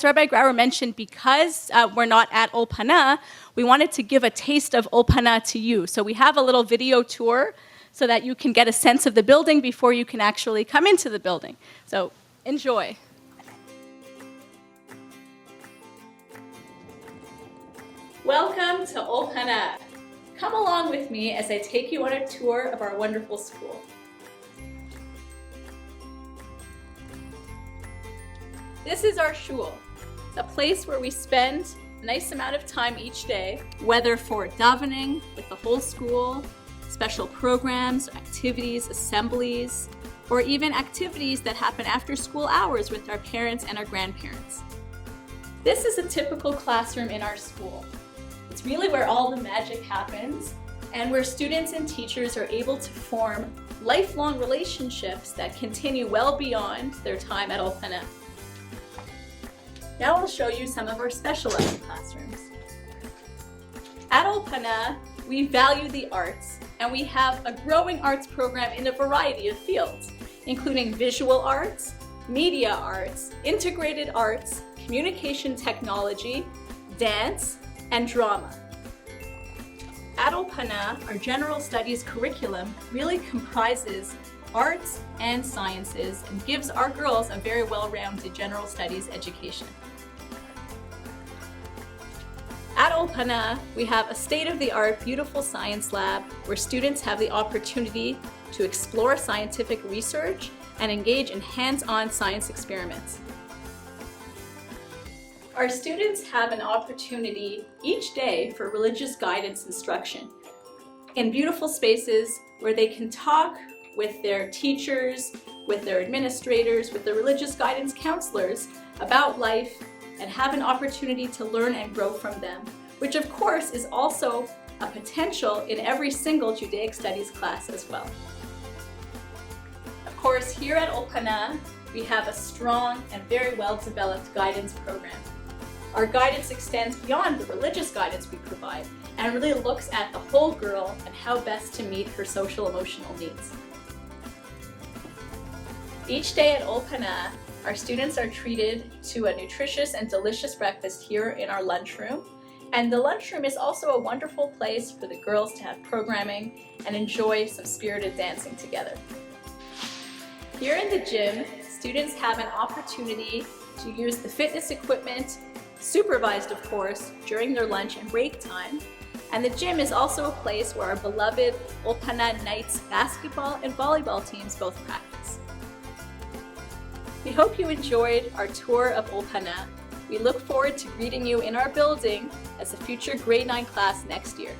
Rabbi Grauer mentioned, because we're not at Ulpana, we wanted to give a taste of Ulpana to you. So we have a little video tour so that you can get a sense of the building before you can actually come into the building. So enjoy. Welcome to Ulpana. Come along with me as I take you on a tour of our wonderful school. This is our shul, a place where we spend a nice amount of time each day, whether for davening with the whole school, special programs, activities, assemblies, or even activities that happen after school hours with our parents and our grandparents. This is a typical classroom in our school. It's really where all the magic happens and where students and teachers are able to form lifelong relationships that continue well beyond their time at Ulpana. Now I'll show you some of our specialized classrooms. At Ulpana, we value the arts, and we have a growing arts program in a variety of fields, including visual arts, media arts, integrated arts, communication technology, dance, and drama. At Ulpana, our general studies curriculum really comprises arts and sciences and gives our girls a very well-rounded general studies education. At Ulpana, we have a state-of-the-art, beautiful science lab where students have the opportunity to explore scientific research and engage in hands-on science experiments. Our students have an opportunity each day for religious guidance instruction in beautiful spaces where they can talk with their teachers, with their administrators, with their religious guidance counselors about life and have an opportunity to learn and grow from them, which of course is also a potential in every single Judaic Studies class as well. Of course, here at Ulpana, we have a strong and very well-developed guidance program. Our guidance extends beyond the religious guidance we provide and really looks at the whole girl and how best to meet her social emotional needs. Each day at Ulpana, our students are treated to a nutritious and delicious breakfast here in our lunchroom. And the lunchroom is also a wonderful place for the girls to have programming and enjoy some spirited dancing together. Here in the gym, students have an opportunity to use the fitness equipment, supervised of course, during their lunch and break time. And the gym is also a place where our beloved Ulpana Knights basketball and volleyball teams both practice. We hope you enjoyed our tour of Ulpana. We look forward to greeting you in our building as a future grade 9 class next year.